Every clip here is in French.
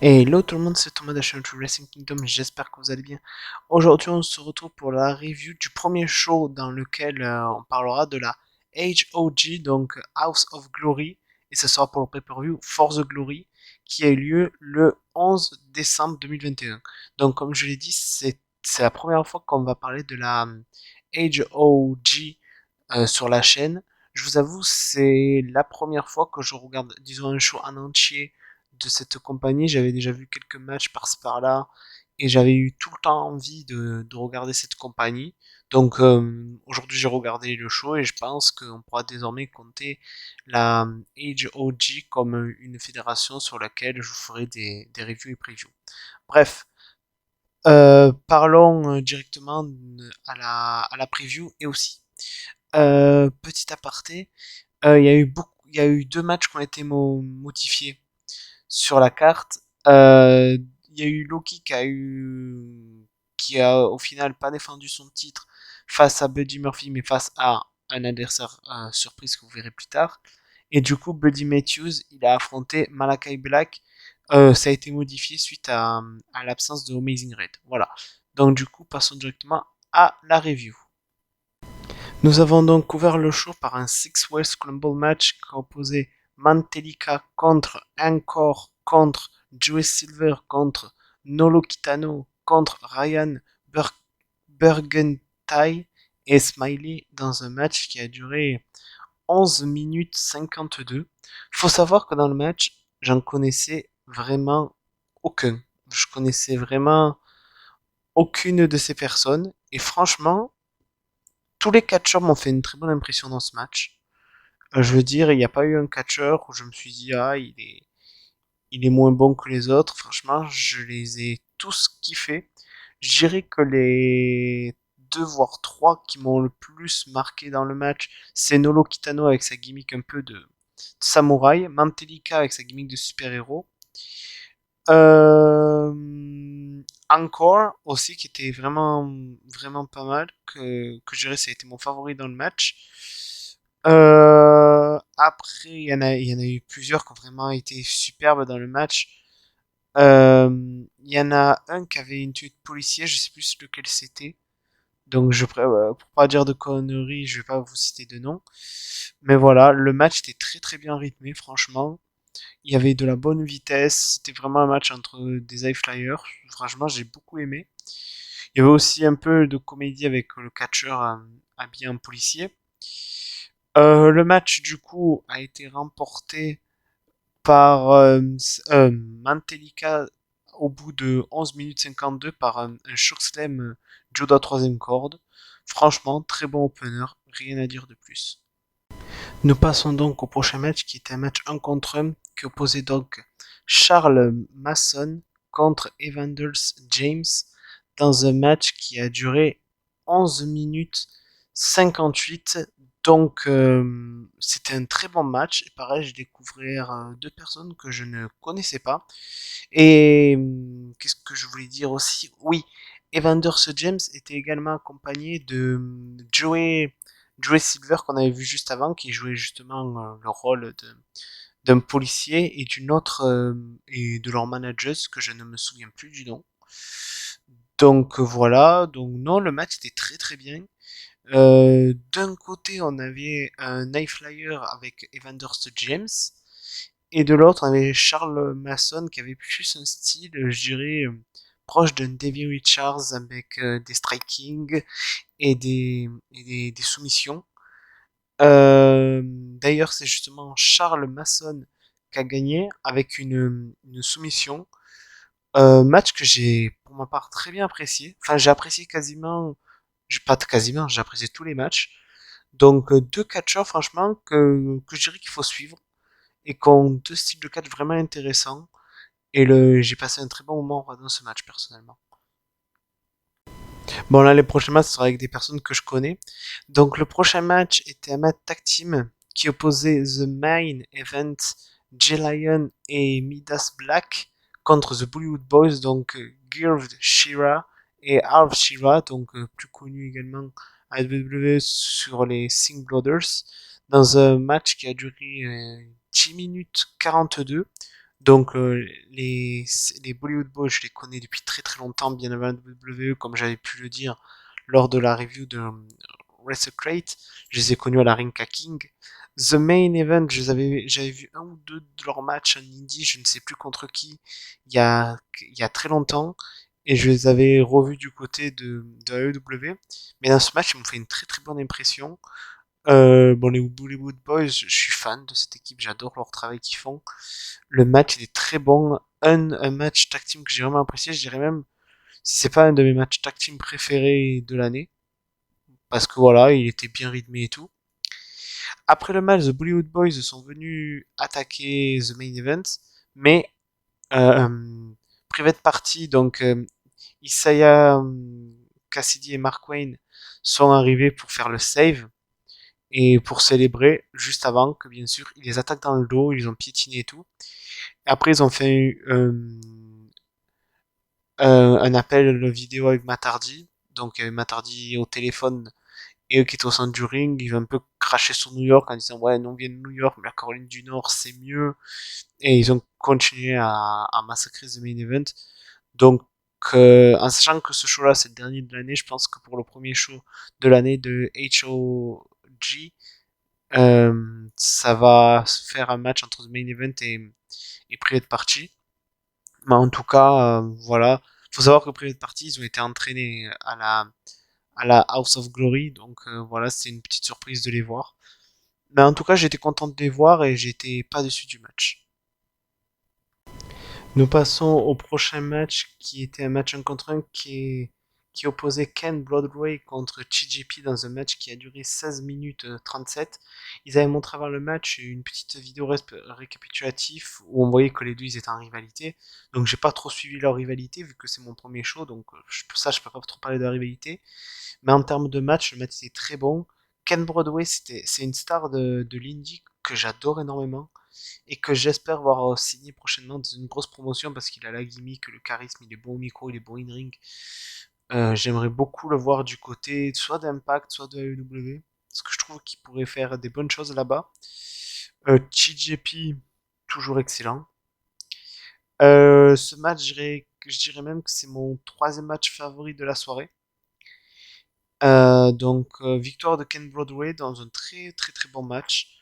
Et hello tout le monde, c'est Thomas d'Action to Wrestling Kingdom, j'espère que vous allez bien. Aujourd'hui on se retrouve pour la review du premier show dans lequel on parlera de la HOG, donc House of Glory, et ce sera pour le pay-per-view For the Glory, qui a eu lieu le 11 décembre 2021. Donc comme je l'ai dit, c'est la première fois qu'on va parler de la HOG sur la chaîne. Je vous avoue, c'est la première fois que je regarde, disons, un show en entier de cette compagnie. J'avais déjà vu quelques matchs par-ci par-là et j'avais eu tout le temps envie de regarder cette compagnie. Donc aujourd'hui j'ai regardé le show et je pense qu'on pourra désormais compter la HOG comme une fédération sur laquelle je vous ferai des reviews et previews. Bref, parlons directement à la preview et aussi. Petit aparté, il y a eu deux matchs qui ont été modifiés sur la carte. Il y a eu Loki qui a au final pas défendu son titre face à Buddy Murphy, mais face à un adversaire surprise que vous verrez plus tard. Et du coup, Buddy Matthews, il a affronté Malakai Black. Ça a été modifié suite à l'absence de Amazing Red. Voilà. Donc du coup, passons directement à la review. Nous avons donc ouvert le show par un Six-Way Scramble match qui opposait Mantelica contre Encore contre Joey Silver contre Nolo Kitano contre Ryan Burgenthal et Smiley dans un match qui a duré 11 minutes 52. Faut savoir que dans le match, j'en connaissais vraiment aucun. Je connaissais vraiment aucune de ces personnes et franchement, tous les catcheurs m'ont fait une très bonne impression dans ce match. Je veux dire, il n'y a pas eu un catcheur où je me suis dit, ah, il est moins bon que les autres. Franchement, je les ai tous kiffés. Je dirais que les deux voire trois qui m'ont le plus marqué dans le match, c'est Nolo Kitano avec sa gimmick un peu de samouraï, Mantelica avec sa gimmick de super-héros, Encore aussi qui était vraiment pas mal, que je dirais ça a été mon favori dans le match. Après, il y en a eu plusieurs qui ont vraiment été superbes dans le match. Il y en a un qui avait une tenue de policier, je sais plus lequel c'était. Donc, pour pas dire de conneries, je vais pas vous citer de nom. Mais voilà, le match était très bien rythmé, franchement. Il y avait de la bonne vitesse. C'était vraiment un match entre des high flyers. Franchement, j'ai beaucoup aimé. Il y avait aussi un peu de comédie avec le catcheur habillé en policier. Le match, du coup, a été remporté par Mantelica au bout de 11 minutes 52 par un chokeslam Judo à troisième corde. Franchement, très bon opener, rien à dire de plus. Nous passons donc au prochain match qui était un match 1 contre 1 qui opposait donc Charles Mason contre Evanders James dans un match qui a duré 11 minutes 58. Donc c'était un très bon match. Et pareil, j'ai découvert deux personnes que je ne connaissais pas. Et qu'est-ce que je voulais dire aussi? Oui, Evanders James était également accompagné de Joey Silver qu'on avait vu juste avant, qui jouait justement le rôle d'un policier et d'une autre et de leur manageuse que je ne me souviens plus du nom. Donc voilà, donc non, le match était très bien. D'un côté, on avait un high flyer avec Evanders James et de l'autre, on avait Charles Mason qui avait plus un style, je dirais, proche d'un Davey Richards avec des striking des soumissions. D'ailleurs, c'est justement Charles Mason qui a gagné avec une soumission. Match que j'ai, pour ma part, très bien apprécié. Enfin, j'ai apprécié quasiment, pas quasiment, j'ai apprécié tous les matchs. Donc, deux catcheurs, franchement, que je dirais qu'il faut suivre et qui ont deux styles de catch vraiment intéressants. Et j'ai passé un très bon moment dans ce match, personnellement. Bon, là, les prochains matchs sera avec des personnes que je connais. Donc, le prochain match était un match tag team qui opposait The Main Event, Jay Lion et Midas Black contre The Bollywood Boys, donc Girv Shira et Alf Shira, donc plus connu également à WWE sur les Singh Brothers, dans un match qui a duré 10 minutes 42. Donc les Bollywood Boys, je les connais depuis très très longtemps, bien avant la WWE, comme j'avais pu le dire lors de la review de WrestleCrate. Je les ai connus à la Rinka King. The Main Event, j'avais vu un ou deux de leurs matchs en indie, je ne sais plus contre qui, il y a très longtemps. Et je les avais revus du côté de AEW. Mais dans ce match, ils m'ont fait une très très bonne impression. Bon, les Bollywood Boys, je suis fan de cette équipe, j'adore leur travail qu'ils font. Le match il est très bon. Un match tag team que j'ai vraiment apprécié, je dirais même, si c'est pas un de mes matchs tag team préférés de l'année, parce que voilà, il était bien rythmé et tout. Après le match, The Bollywood Boys sont venus attaquer The Main Event, mais Private Party, donc Isaiah Cassidy et Mark Wayne sont arrivés pour faire le save et pour célébrer juste avant que bien sûr ils les attaquent dans le dos, ils ont piétiné et tout. Après ils ont fait un appel vidéo avec Matardi, donc Matardi au téléphone et eux qui étaient au centre du ring, ils ont un peu craché sur New York en disant ouais nous on vient de New York mais la Caroline du Nord c'est mieux et ils ont continué à massacrer The Main Event. Donc en sachant que ce show là c'est le dernier de l'année, je pense que pour le premier show de l'année de HOG, ça va se faire un match entre The Main Event et Private Party. Mais en tout cas, voilà. Faut savoir que Private Party, ils ont été entraînés à la House of Glory, donc voilà, c'est une petite surprise de les voir. Mais en tout cas, j'étais content de les voir et j'étais pas déçu du match. Nous passons au prochain match qui était un match 1 contre 1 qui opposait Ken Broadway contre TJP dans un match qui a duré 16 minutes 37. Ils avaient montré avant le match une petite vidéo récapitulative où on voyait que les deux ils étaient en rivalité. Donc j'ai pas trop suivi leur rivalité vu que c'est mon premier show, donc pour ça je peux pas trop parler de la rivalité. Mais en termes de match, le match était très bon. Ken Broadway c'est une star de l'indie que j'adore énormément et que j'espère voir signer prochainement dans une grosse promotion parce qu'il a la gimmick, le charisme, il est bon au micro, il est bon in ring. J'aimerais beaucoup le voir du côté soit d'Impact, soit de AEW, parce que je trouve qu'il pourrait faire des bonnes choses là-bas. TJP, toujours excellent. Ce match, je dirais même que c'est mon troisième match favori de la soirée. Victoire de Ken Broadway dans un très très très bon match.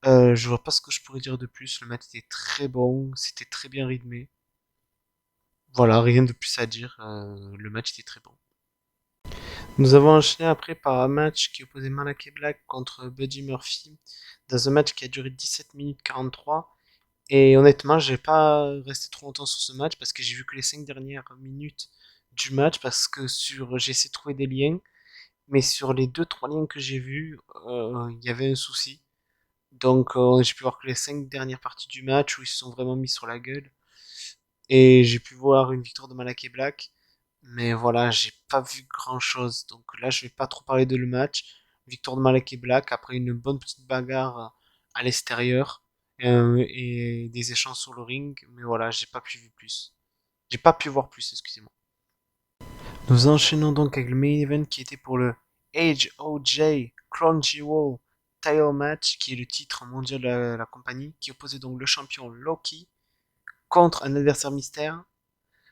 Je vois pas ce que je pourrais dire de plus. Le match était très bon, c'était très bien rythmé. Voilà, rien de plus à dire. Le match était très bon. Nous avons enchaîné après par un match qui opposait Malakai Black contre Buddy Murphy dans un match qui a duré 17 minutes 43. Et honnêtement, j'ai pas resté trop longtemps sur ce match parce que j'ai vu que les 5 dernières minutes du match parce que j'ai essayé de trouver des liens, mais sur les deux trois liens que j'ai vus, il y avait un souci. Donc j'ai pu voir que les 5 dernières parties du match où ils se sont vraiment mis sur la gueule. Et j'ai pu voir une victoire de Malakai Black. Mais voilà, j'ai pas vu grand chose. Donc là, je vais pas trop parler de le match. Victoire de Malakai Black après une bonne petite bagarre à l'extérieur et des échanges sur le ring. Mais voilà, j'ai pas pu voir plus. J'ai pas pu voir plus, excusez-moi. Nous enchaînons donc avec le main event qui était pour le HOJ Crown Jewel Title Match, qui est le titre mondial de la compagnie, qui opposait donc le champion Loki contre un adversaire mystère.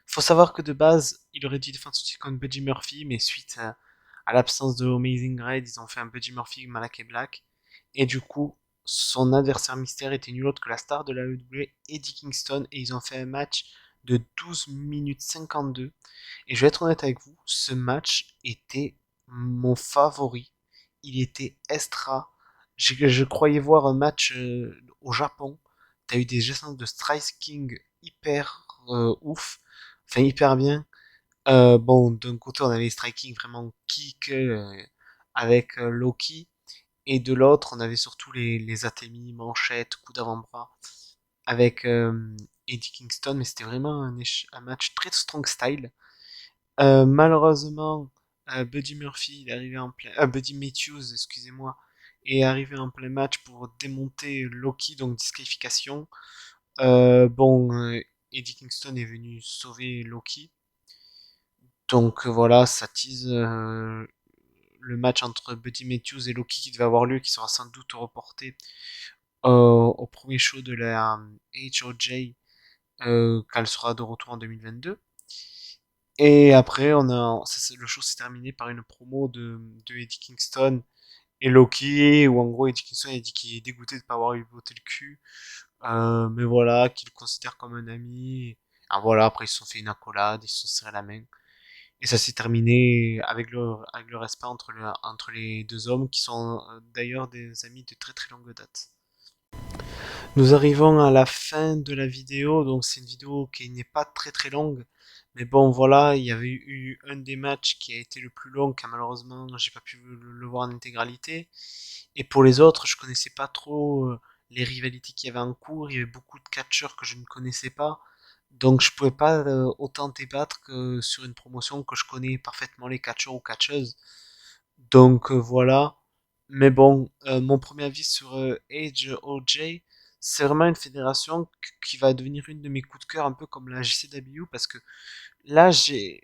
Faut savoir que de base, il aurait dû défendre son titre contre Buddy Murphy, mais suite à l'absence de Amazing Red, ils ont fait un Buddy Murphy Malakai Black. Et du coup, son adversaire mystère était nul autre que la star de la WWE, Eddie Kingston, et ils ont fait un match de 12 minutes 52. Et je vais être honnête avec vous, ce match était mon favori. Il était extra. Je croyais voir un match au Japon. T'as eu des gestions de striking hyper ouf, enfin hyper bien. Bon, d'un côté on avait striking vraiment kick avec Loki, et de l'autre on avait surtout les atémis, manchettes, coups d'avant-bras avec Eddie Kingston, mais c'était vraiment un match très strong style. Malheureusement, Buddy Murphy, il est arrivé en plein, Buddy Matthews, excusez-moi, est arrivé en plein match pour démonter Loki, donc disqualification. Bon, Eddie Kingston est venu sauver Loki. Donc voilà, ça tease le match entre Buddy Matthews et Loki qui devait avoir lieu, qui sera sans doute reporté au premier show de la HOJ quand elle sera de retour en 2022. Et après, le show s'est terminé par une promo de Eddie Kingston et Loki, où en gros Eddie Kingston a dit qu'il est dégoûté de ne pas avoir eu voté le cul, mais voilà, qu'il le considère comme un ami. Ah voilà, après ils se sont fait une accolade, ils se sont serré la main. Et ça s'est terminé avec le respect entre les deux hommes, qui sont d'ailleurs des amis de très très longue date. Nous arrivons à la fin de la vidéo, donc c'est une vidéo qui n'est pas très très longue, mais bon voilà, il y avait eu un des matchs qui a été le plus long, car malheureusement j'ai pas pu le voir en intégralité, et pour les autres je connaissais pas trop les rivalités qu'il y avait en cours, il y avait beaucoup de catcheurs que je ne connaissais pas, donc je pouvais pas autant débattre que sur une promotion que je connais parfaitement les catcheurs ou catcheuses. Donc voilà. Mais bon, mon premier avis sur Age OJ, c'est vraiment une fédération qui va devenir une de mes coups de cœur, un peu comme la JCW, parce que là, j'ai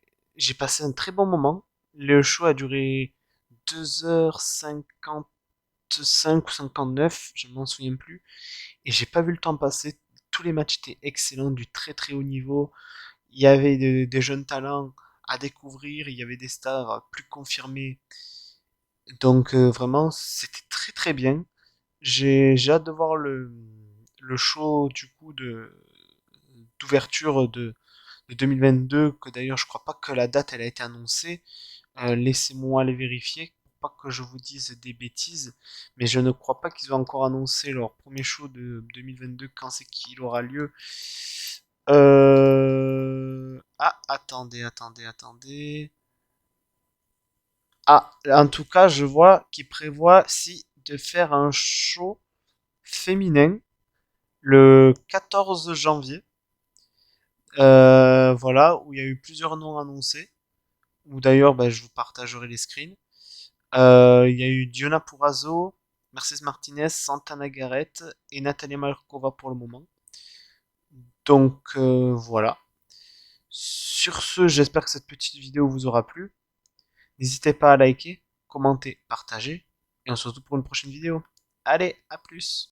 passé un très bon moment. Le show a duré 2h55 ou 59, je ne m'en souviens plus, et j'ai pas vu le temps passer. Tous les matchs étaient excellents, du très très haut niveau. Il y avait des jeunes talents à découvrir, il y avait des stars plus confirmées. Donc vraiment, c'était très très bien. J'ai hâte de voir le show du coup d'ouverture de 2022, que d'ailleurs je crois pas que la date elle a été annoncée. Laissez-moi aller vérifier pour pas que je vous dise des bêtises, mais je ne crois pas qu'ils ont encore annoncé leur premier show de 2022, quand c'est qu'il aura lieu. Ah, attendez. Ah, en tout cas, je vois qu'ils prévoient si de faire un show féminin le 14 janvier. Voilà, où il y a eu plusieurs noms annoncés. Où d'ailleurs, bah, je vous partagerai les screens. Il y a eu Diona Purrazzo, Mercedes Martinez, Santana Garrett et Natalia Malkova pour le moment. Donc voilà. Sur ce, j'espère que cette petite vidéo vous aura plu. N'hésitez pas à liker, commenter, partager. Et on se retrouve pour une prochaine vidéo. Allez, à plus!